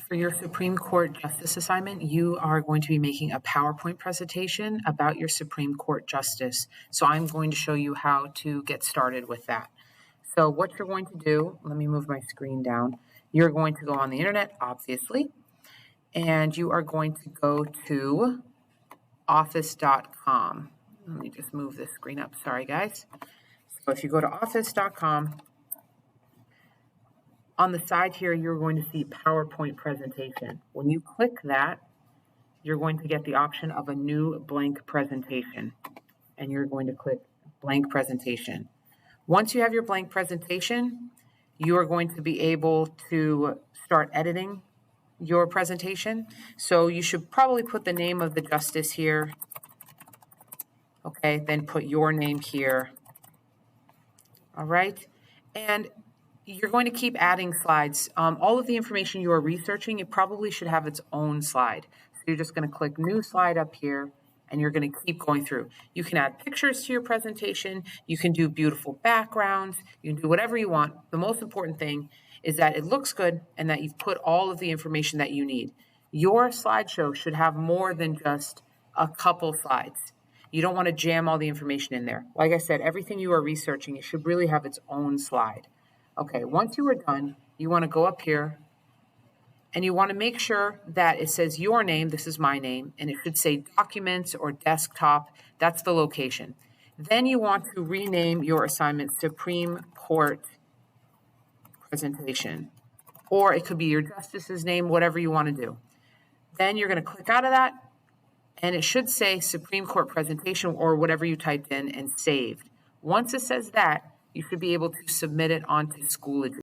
For your Supreme Court Justice assignment, you are going to be making a PowerPoint presentation about your Supreme Court Justice. So I'm going to show you how to get started with that. So what you're going to do, let me move my screen down. You're going to go on the internet, obviously, and you are going to go to office.com. Let me just move this screen up. Sorry, guys. So if you go to office.com, on the side here, you're going to see PowerPoint presentation. When you click that, you're going to get the option of a new blank presentation, and you're going to click blank presentation. Once you have your blank presentation, you are going to be able to start editing your presentation. So you should probably put the name of the justice here. Okay, then put your name here. All right, and you're going to keep adding slides. All of the information you are researching, it probably should have its own slide. So you're just going to click new slide up here, and you're going to keep going through. You can add pictures to your presentation. You can do beautiful backgrounds. You can do whatever you want. The most important thing is that it looks good and that you've put all of the information that you need. Your slideshow should have more than just a couple slides. You don't want to jam all the information in there. Like I said, everything you are researching, it should really have its own slide. Okay, once you are done, you want to go up here and you want to make sure that it says your name, this is my name, and it should say documents or desktop, that's the location. Then you want to rename your assignment Supreme Court Presentation, or it could be your justice's name, whatever you want to do. Then you're going to click out of that, and it should say Supreme Court Presentation or whatever you typed in and saved. Once it says that, you should be able to submit it onto Schoology.